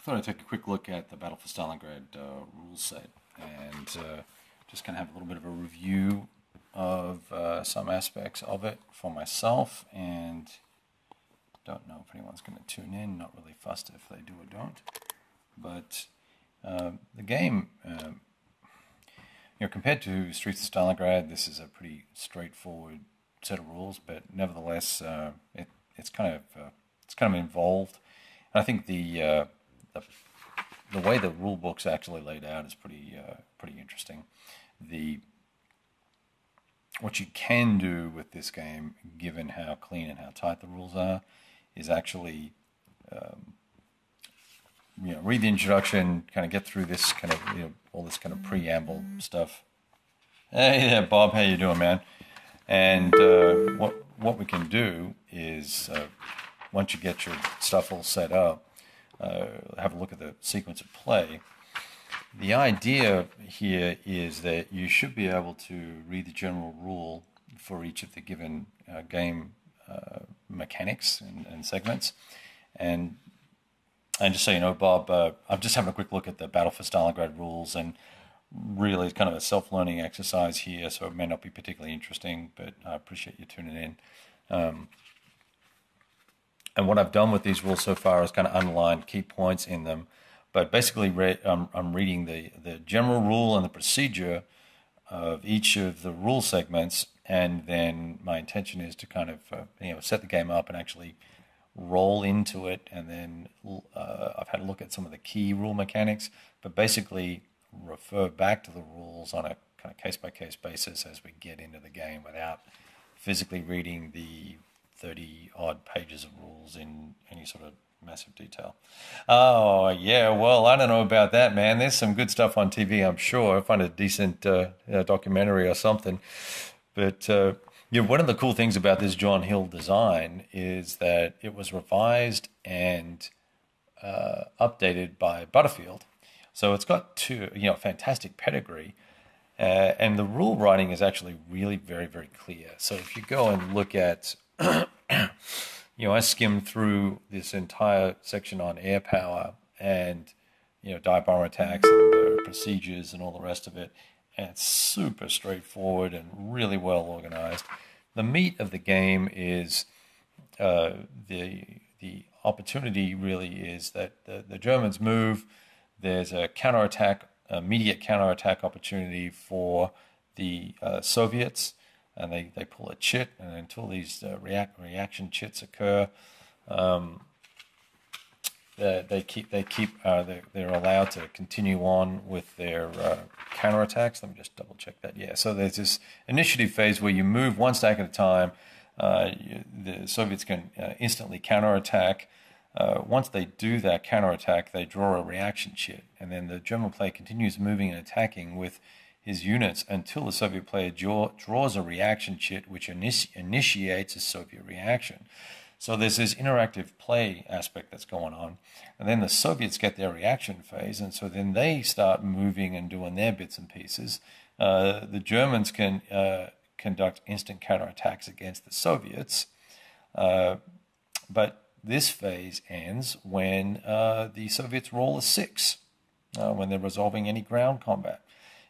thought I'd take a quick look at the Battle for Stalingrad rules set and just kind of have a little bit of a review of some aspects of it for myself, and don't know if anyone's going to tune in, not really fussed if they do or don't. But the game, compared to Streets of Stalingrad, this is a pretty straightforward set of rules, but nevertheless, it's kind of involved. And I think the way the rule book's actually laid out is pretty interesting. What you can do with this game, given how clean and how tight the rules are, is actually read the introduction, kind of get through this kind of all this kind of preamble stuff. Hey there, Bob, how you doing, man? And what we can do is once you get your stuff all set up, have a look at the sequence of play. The idea here is that you should be able to read the general rule for each of the given game mechanics and segments. And just so you know, Bob, I'm just having a quick look at the Battle for Stalingrad rules, and really it's kind of a self-learning exercise here, so it may not be particularly interesting, but I appreciate you tuning in. And what I've done with these rules so far is kind of underline key points in them. But basically, I'm reading the general rule and the procedure of each of the rule segments, and then my intention is to kind of set the game up and actually roll into it. And then I've had a look at some of the key rule mechanics, but basically refer back to the rules on a kind of case-by-case basis as we get into the game without physically reading the 30-odd pages of rules in any sort of massive detail. Oh, yeah, well, I don't know about that, man. There's some good stuff on TV, I'm sure. I find a decent documentary or something. But one of the cool things about this John Hill design is that it was revised and updated by Butterfield. So it's got fantastic pedigree. And the rule writing is actually really very, very clear. So if you go and look at I skimmed through this entire section on air power and, dive bomber attacks and the procedures and all the rest of it. And it's super straightforward and really well organized. The meat of the game is the opportunity really is that the Germans move. There's a counterattack, immediate counterattack opportunity for the Soviets. And they pull a chit, and until these reaction chits occur, they're allowed to continue on with their counterattacks. Let me just double check that. Yeah, so there's this initiative phase where you move one stack at a time. The Soviets can instantly counterattack. Once they do that counterattack, they draw a reaction chit, and then the German player continues moving and attacking with his units until the Soviet player draws a reaction chit which initiates a Soviet reaction. So there's this interactive play aspect that's going on. And then the Soviets get their reaction phase, and so then they start moving and doing their bits and pieces. The Germans can conduct instant counterattacks against the Soviets. But this phase ends when the Soviets roll a 6, when they're resolving any ground combat.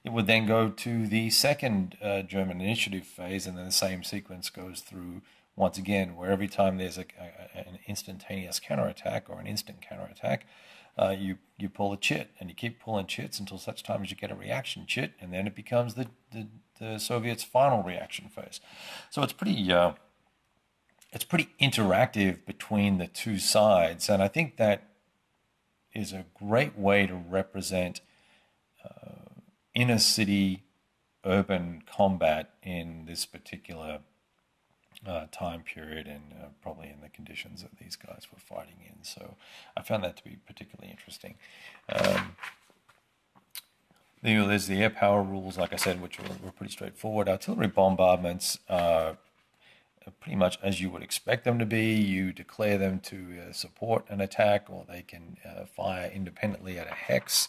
It would then go to the second German initiative phase, and then the same sequence goes through once again, where every time there's an instantaneous counterattack or an instant counterattack, you pull a chit, and you keep pulling chits until such time as you get a reaction chit, and then it becomes the Soviets' final reaction phase. So it's pretty interactive between the two sides, and I think that is a great way to represent inner city urban combat in this particular time period, and probably in the conditions that these guys were fighting in. So I found that to be particularly interesting. There's the air power rules, like I said, which were pretty straightforward. Artillery bombardments are pretty much as you would expect them to be. You declare them to support an attack, or they can fire independently at a hex.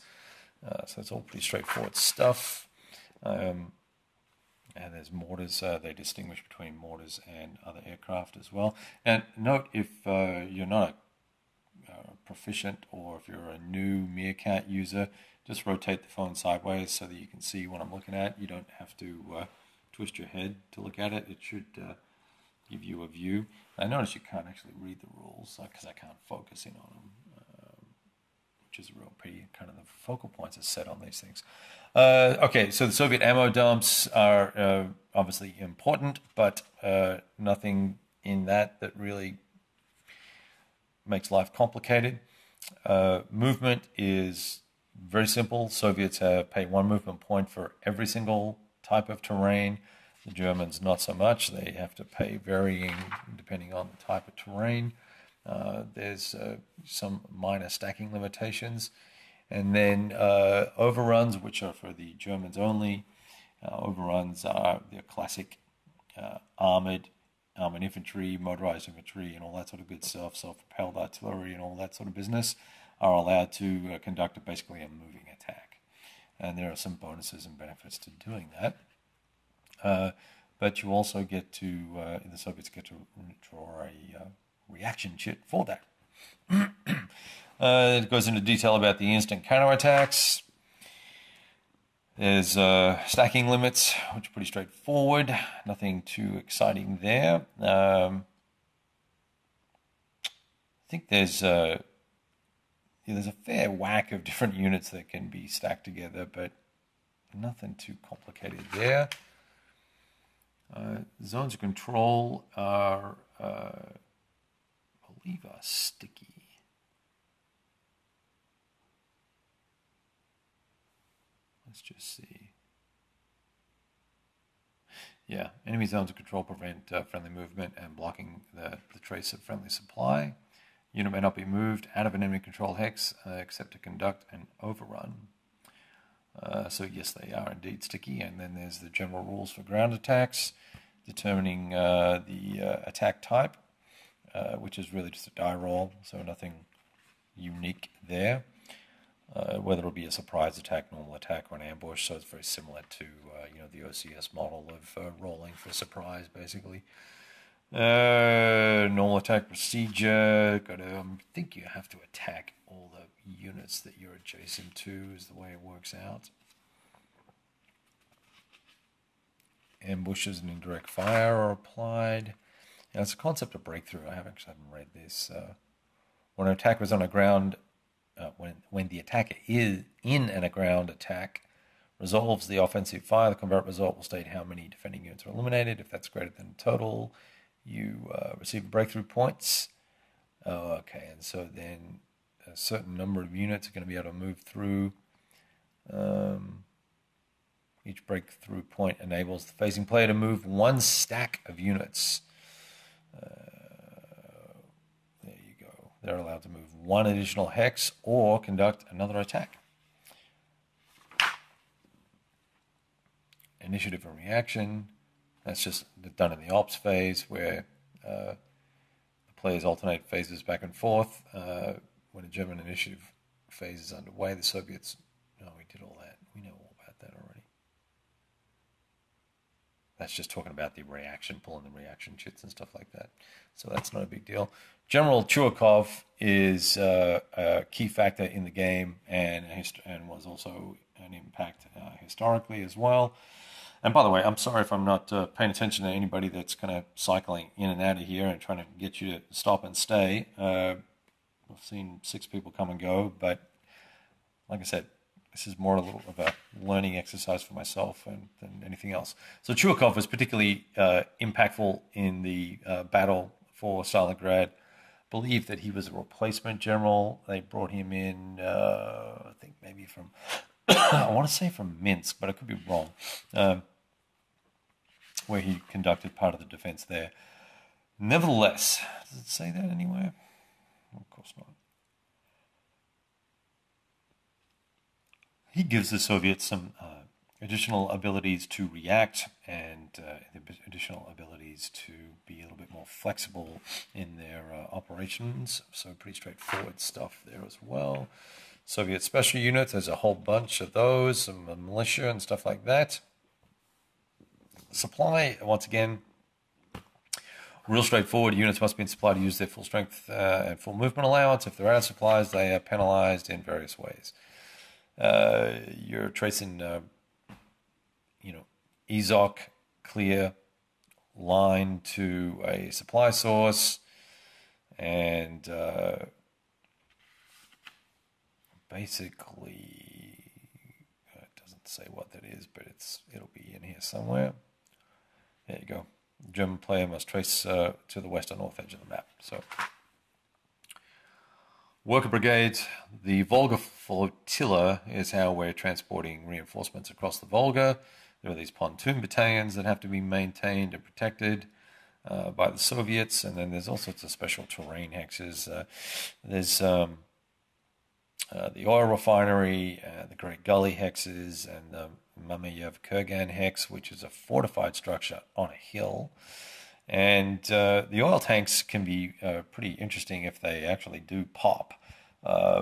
So it's all pretty straightforward stuff. And there's mortars. They distinguish between mortars and other aircraft as well. And note, if you're not a proficient, or if you're a new Meerkat user, just rotate the phone sideways so that you can see what I'm looking at. You don't have to twist your head to look at it. It should give you a view. I notice you can't actually read the rules because I can't focus in on them, which is a real pity. Kind of the focal points are set on these things. Okay, so the Soviet ammo dumps are obviously important, but nothing in that really makes life complicated. Movement is very simple. Soviets pay 1 movement point for every single type of terrain. The Germans not so much. They have to pay varying depending on the type of terrain. There's some minor stacking limitations. And then overruns, which are for the Germans only. Overruns are the classic armored infantry, motorized infantry, and all that sort of good stuff, self-propelled artillery and all that sort of business, are allowed to conduct basically a moving attack. And there are some bonuses and benefits to doing that. But you also get to, the Soviets get to draw a reaction chit for that. It goes into detail about the instant counterattacks. There's stacking limits, which are pretty straightforward. Nothing too exciting there. I think there's a fair whack of different units that can be stacked together, but nothing too complicated there. Zones of control are, I believe, are sticky. Let's just see. Yeah, enemy zones of control prevent friendly movement and blocking the trace of friendly supply. Unit may not be moved out of an enemy control hex except to conduct an overrun. So yes, they are indeed sticky. And then there's the general rules for ground attacks, determining the attack type, which is really just a die roll, so nothing unique there. Whether it'll be a surprise attack, normal attack, or an ambush, so it's very similar to the OCS model of rolling for surprise, basically. Normal attack procedure. I think you have to attack all the units that you're adjacent to, is the way it works out. Ambushes and indirect fire are applied. Now, it's a concept of breakthrough. I haven't read this. When an attack was on a ground, when the attacker is in a ground attack resolves the offensive fire, the convert result will state how many defending units are eliminated. If that's greater than total, you receive breakthrough points. Okay, and so then a certain number of units are going to be able to move through. Each breakthrough point enables the facing player to move 1 stack of units. There you go. They're allowed to move 1 additional hex or conduct another attack. Initiative and reaction. That's just done in the ops phase, where the players alternate phases back and forth. When a German initiative phase is underway, the Soviets... No, we did all that. We know all about that already. That's just talking about the reaction, pulling the reaction chits and stuff like that. So that's not a big deal. General Chuikov is a key factor in the game and was also an impact historically as well. And by the way, I'm sorry if I'm not paying attention to anybody that's kind of cycling in and out of here and trying to get you to stop and stay. I've seen 6 people come and go, but like I said, this is more a little of a learning exercise for myself than anything else. So Chuikov was particularly impactful in the battle for Stalingrad. Believe that he was a replacement general. They brought him in, I think maybe from, I want to say from Minsk, but I could be wrong, where he conducted part of the defense there. Nevertheless, does it say that anywhere? Of course not. He gives the Soviets some additional abilities to react and additional abilities to be a little bit more flexible in their operations. So pretty straightforward stuff there as well. Soviet special units, there's a whole bunch of those, some militia and stuff like that. Supply, once again, Real straightforward. Units must be in supply to use their full strength and full movement allowance. If they're out of supplies, they are penalized in various ways. You're tracing, EZOC clear line to a supply source, and basically, it doesn't say what that is, but it'll be in here somewhere. There you go. German player must trace to the west or north edge of the map. So, worker brigade, the Volga flotilla is how we're transporting reinforcements across the Volga. There are these pontoon battalions that have to be maintained and protected by the Soviets, and then there's all sorts of special terrain hexes. There's the oil refinery, the Great Gully hexes, and the Mamayev-Kurgan hex, which is a fortified structure on a hill. And the oil tanks can be pretty interesting if they actually do pop,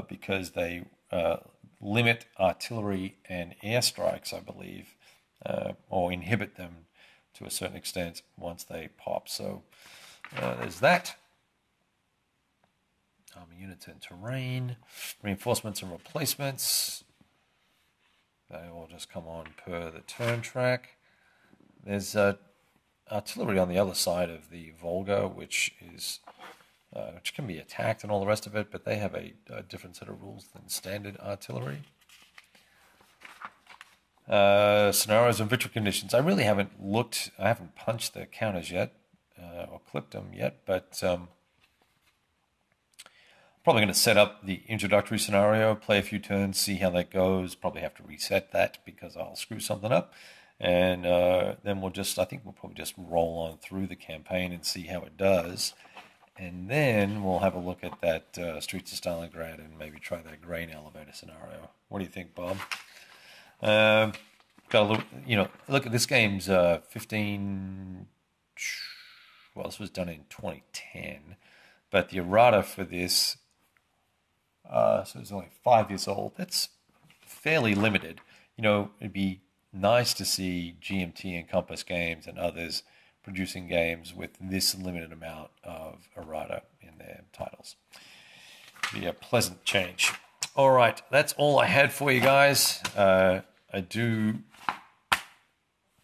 because they limit artillery and airstrikes, I believe, or inhibit them to a certain extent once they pop. So there's that. Army units and terrain, reinforcements and replacements. They all just come on per the turn track. There's artillery on the other side of the Volga, which can be attacked and all the rest of it, but they have a different set of rules than standard artillery. Scenarios and victory conditions. I really haven't looked. I haven't punched the counters yet, or clipped them yet, but probably going to set up the introductory scenario, play a few turns, see how that goes. Probably have to reset that because I'll screw something up. And then I think we'll probably just roll on through the campaign and see how it does. And then we'll have a look at that Streets of Stalingrad and maybe try that grain elevator scenario. What do you think, Bob? Got a little, look at this game's 15. Well, this was done in 2010, but the errata for this, so it's only 5 years old. That's fairly limited. It'd be nice to see GMT and Compass Games and others producing games with this limited amount of errata in their titles. It'd be a pleasant change. All right, that's all I had for you guys. I do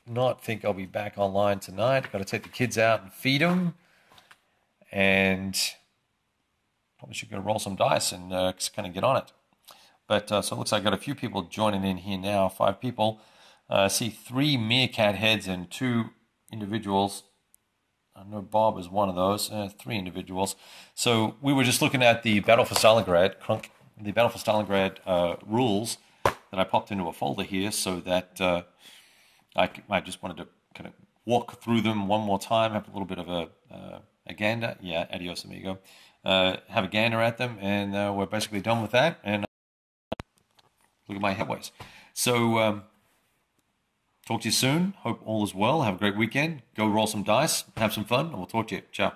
not think I'll be back online tonight. I've got to take the kids out and feed them, and probably should go roll some dice and kind of get on it. But so it looks like I've got a few people joining in here now, 5 people. I see 3 Meerkat heads and 2 individuals. I know Bob is one of those, 3 individuals. So we were just looking at the Battle for Stalingrad, rules that I popped into a folder here so that I just wanted to kind of walk through them one more time, have a little bit of a gander. Yeah, adios, amigo. Have a gander at them, and we're basically done with that. And look at my headways. So talk to you soon. Hope all is well. Have a great weekend. Go roll some dice. Have some fun, and we'll talk to you. Ciao.